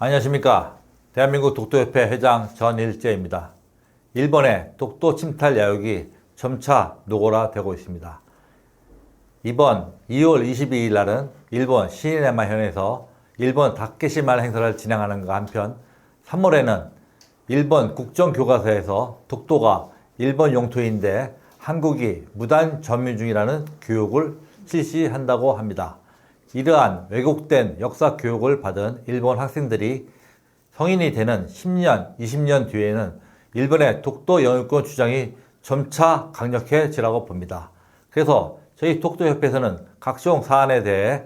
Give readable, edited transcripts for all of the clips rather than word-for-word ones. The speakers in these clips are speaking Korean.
안녕하십니까. 대한민국 독도협회 회장 전일재입니다. 일본의 독도 침탈 야욕이 점차 노골화되고 있습니다. 이번 2월 22일 날은 일본 시네마현에서 일본 다케시마 행사를 진행하는가 한편 3월에는 일본 국정교과서에서 독도가 일본 영토인데 한국이 무단 점유 중이라는 교육을 실시한다고 합니다. 이러한 왜곡된 역사 교육을 받은 일본 학생들이 성인이 되는 10년, 20년 뒤에는 일본의 독도 영유권 주장이 점차 강력해지라고 봅니다. 그래서 저희 독도협회에서는 각종 사안에 대해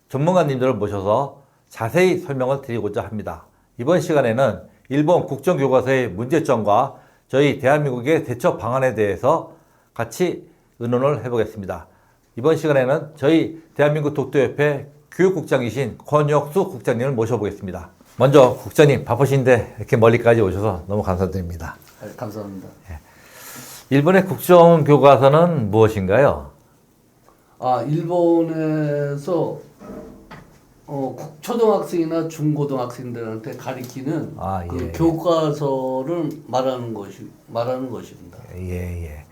전문가님들을 모셔서 자세히 설명을 드리고자 합니다. 이번 시간에는 일본 국정교과서의 문제점과 저희 대한민국의 대처 방안에 대해서 같이 의논을 해보겠습니다. 이번 시간에는 저희 대한민국 독도협회 교육국장이신 권혁수 국장님을 모셔보겠습니다. 먼저 국장님 바쁘신데 이렇게 멀리까지 오셔서 너무 감사드립니다. 네, 감사합니다. 일본의 국정교과서는 무엇인가요? 일본에서 초등학생이나 중고등학생들한테 가리키는 그 교과서를 말하는 것입니다. 예.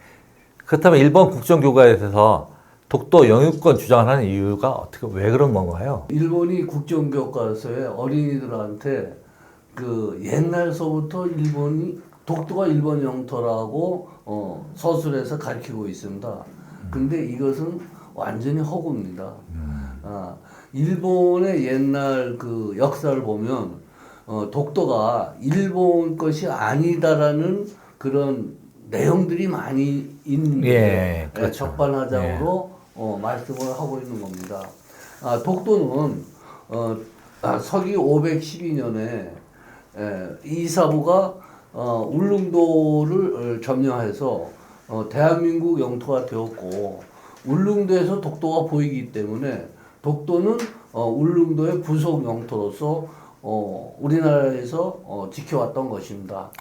그렇다면 일본 국정교과서에서 독도 영유권 주장하는 이유가 왜 그런 건가요? 일본이 국정교과서에 어린이들한테 그 옛날서부터 독도가 일본 영토라고 서술해서 가르치고 있습니다. 근데 이것은 완전히 허구입니다. 일본의 옛날 그 역사를 보면 독도가 일본 것이 아니다라는 그런 내용들이 많이 있는데 그렇죠. 적반하장으로 말씀을 하고 있는 겁니다. 독도는 서기 512년에 이사부가 울릉도를 점령해서 대한민국 영토가 되었고 울릉도에서 독도가 보이기 때문에 독도는 울릉도의 부속 영토로서 우리나라에서 지켜왔던 것입니다.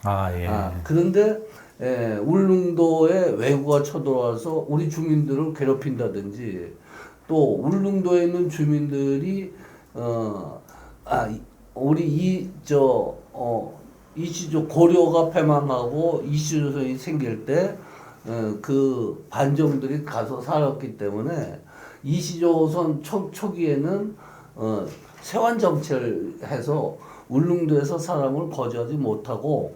그런데 울릉도에 외구가 쳐들어와서 우리 주민들을 괴롭힌다든지 또 울릉도에 있는 주민들이 우리 이시조 고려가 패망하고 이시조선이 생길 때 그 반정들이 가서 살았기 때문에 이시조선 초기에는 세환 정책을 해서 울릉도에서 사람을 거주하지 못하고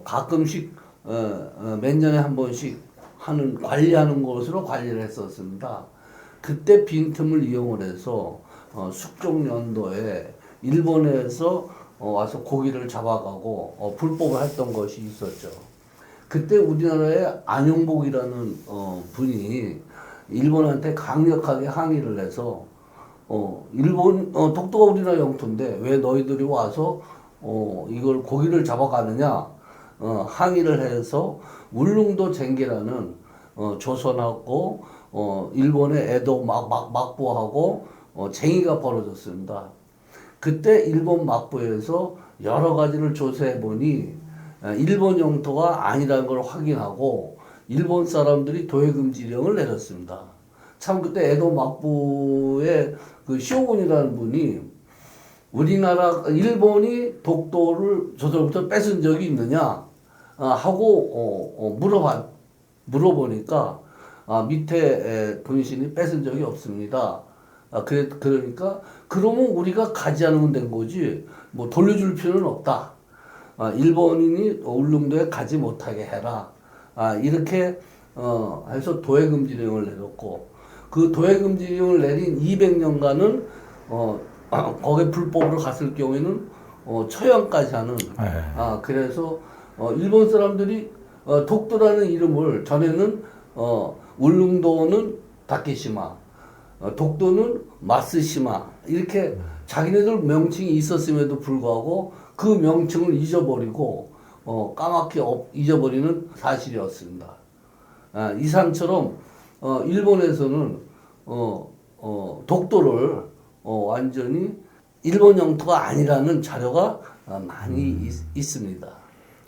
가끔씩 몇 년에 한 번씩 관리하는 것으로 관리를 했었습니다. 그때 빈틈을 이용을 해서 숙종년도에 일본에서 와서 고기를 잡아가고 불법을 했던 것이 있었죠. 그때 우리나라의 안용복이라는 분이 일본한테 강력하게 항의를 해서 독도가 우리나라 영토인데 왜 너희들이 와서 이걸 고기를 잡아가느냐 항의를 해서 울릉도 쟁기라는 조선하고 일본의 에도 막부하고 쟁의가 벌어졌습니다. 그때 일본 막부에서 여러 가지를 조사해 보니 일본 영토가 아니라는 걸 확인하고 일본 사람들이 도해금지령을 내렸습니다. 참 그때 에도 막부의 그 쇼군이라는 분이 일본이 독도를 저절부터 뺏은 적이 있느냐 하고 물어보니까 밑에 분신이 뺏은 적이 없습니다. 그러니까 그러면 우리가 가지 않으면 된 거지 뭐 돌려줄 필요는 없다. 일본인이 울릉도에 가지 못하게 해라. 이렇게 해서 도해금지령을 내렸고 그 도해금지령을 내린 200년간은 거기에 불법으로 갔을 경우에는 처형까지 하는 그래서 일본 사람들이 독도라는 이름을 전에는 울릉도는 다케시마 독도는 마쓰시마 이렇게 자기네들 명칭이 있었음에도 불구하고 그 명칭을 잊어버리고 까맣게 잊어버리는 사실이었습니다. 이상처럼 일본에서는 독도를 완전히 일본 영토가 아니라는 자료가 많이 있습니다.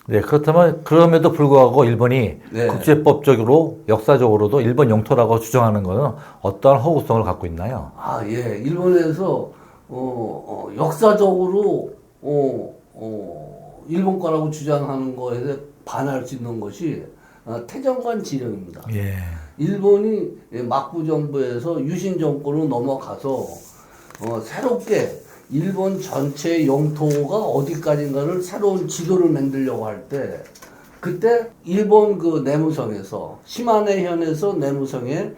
네, 그렇다면 그럼에도 불구하고 일본이 국제법적으로 역사적으로도 일본 영토라고 주장하는 것은 어떠한 허구성을 갖고 있나요? 일본에서 역사적으로 일본 거라고 주장하는 거에 대해 반할 수 있는 것이 태정관 지령입니다. 예. 일본이 막부 정부에서 유신 정권으로 넘어가서 새롭게 일본 전체 영토가 어디까지인가를 새로운 지도를 만들려고 할 때 그때 일본 그 내무성에서 시마네현에서 내무성에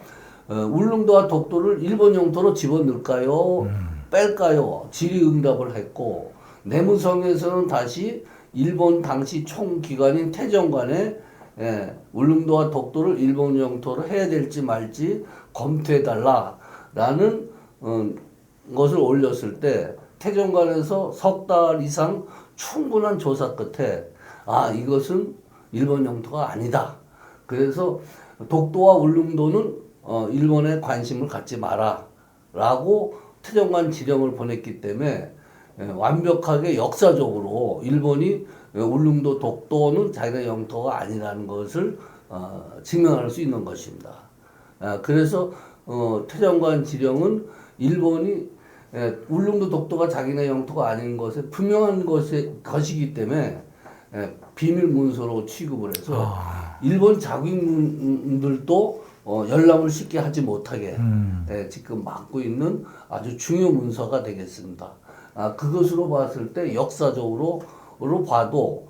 울릉도와 독도를 일본 영토로 집어넣을까요? 뺄까요? 질의응답을 했고 내무성에서는 다시 일본 당시 총기관인 태정관에 울릉도와 독도를 일본 영토로 해야 될지 말지 검토해달라라는 것을 올렸을 때 태정관에서 석 달 이상 충분한 조사 끝에 이것은 일본 영토가 아니다. 그래서 독도와 울릉도는 일본에 관심을 갖지 마라 라고 태정관 지령을 보냈기 때문에 완벽하게 역사적으로 일본이 울릉도 독도는 자기네 영토가 아니라는 것을 증명할 수 있는 것입니다. 그래서 태정관 지령은 일본이 울릉도 독도가 자기네 영토가 아닌 것에 분명한 것이기 때문에 비밀 문서로 취급을 해서 일본 자국민들도 열람을 쉽게 하지 못하게 지금 막고 있는 아주 중요 문서가 되겠습니다. 그것으로 봤을 때 역사적으로 봐도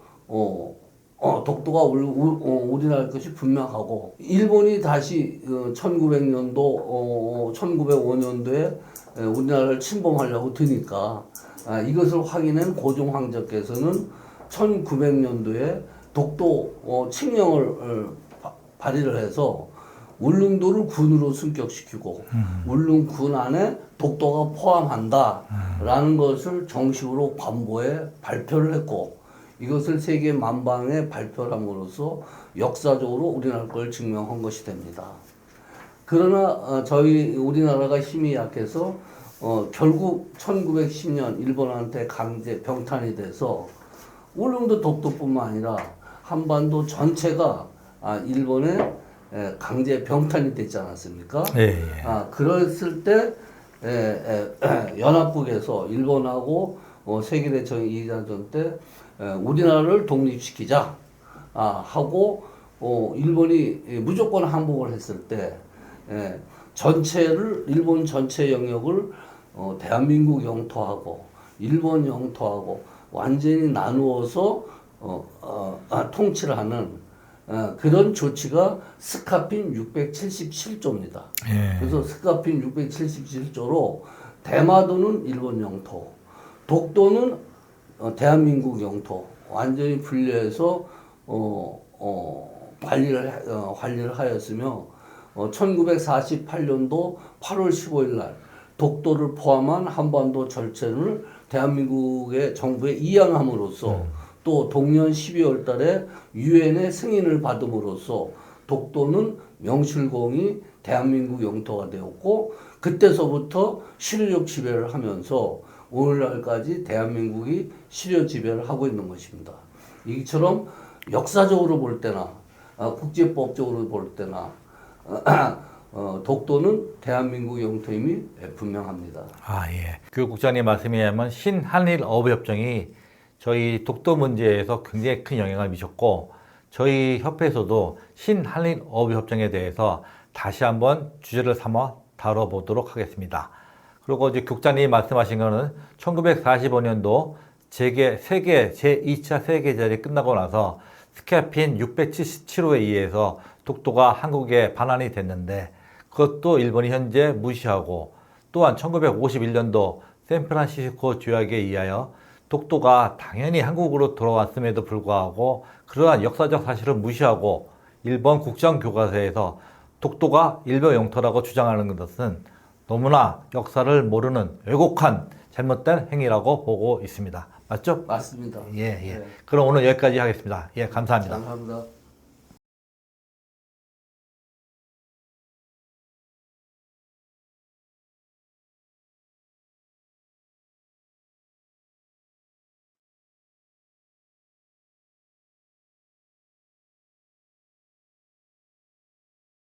독도가 우리나라 것이 분명하고 일본이 다시 1900년도 1905년도에 우리나라를 침범하려고 드니까 이것을 확인한 고종 황제께서는 1900년도에 독도 칙령을 발의를 해서 울릉도를 군으로 승격시키고 울릉군 안에 독도가 포함한다라는 것을 정식으로 관보에 발표를 했고 이것을 세계 만방에 발표를 함으로써 역사적으로 우리나라 걸 증명한 것이 됩니다. 그러나 우리나라가 힘이 약해서 결국 1910년 일본한테 강제 병탄이 돼서 울릉도 독도뿐만 아니라 한반도 전체가 일본의 강제 병탄이 됐지 않았습니까? 예. 그랬을 때 연합국에서 일본하고 세계대전 2차전 때 우리나라를 독립시키자 하고 일본이 무조건 항복을 했을 때 일본 전체 영역을 대한민국 영토하고 일본 영토하고 완전히 나누어서 통치를 하는 그런 조치가 스카핀 677조입니다. 예. 그래서 스카핀 677조로 대마도는 일본 영토, 독도는 대한민국 영토 완전히 분리해서 관리를 하였으며 1948년도 8월 15일 날 독도를 포함한 한반도 전체를 대한민국의 정부에 이양함으로써 또 동년 12월 달에 유엔의 승인을 받음으로써 독도는 명실공히 대한민국 영토가 되었고 그때서부터 실효적 지배를 하면서 오늘날까지 대한민국이 실효 지배를 하고 있는 것입니다. 이처럼 역사적으로 볼 때나 국제법적으로 볼 때나 독도는 대한민국 영토임이 분명합니다. 예. 교육국장님 말씀에 의하면 신한일 어부협정이 저희 독도 문제에서 굉장히 큰 영향을 미쳤고 저희 협회에서도 신한일 어부협정에 대해서 다시 한번 주제를 삼아 다뤄보도록 하겠습니다. 그리고 이제 국장님이 말씀하신 거는 1945년도 세계 제2차 세계대전이 끝나고 나서 스카핀 677호에 의해서 독도가 한국에 반환이 됐는데 그것도 일본이 현재 무시하고 또한 1951년도 샌프란시스코 조약에 의하여 독도가 당연히 한국으로 돌아왔음에도 불구하고 그러한 역사적 사실을 무시하고 일본 국정교과서에서 독도가 일본 영토라고 주장하는 것은 너무나 역사를 모르는 왜곡한 잘못된 행위라고 보고 있습니다. 맞죠? 맞습니다. 예. 네. 그럼 오늘 여기까지 하겠습니다. 예, 감사합니다. 감사합니다.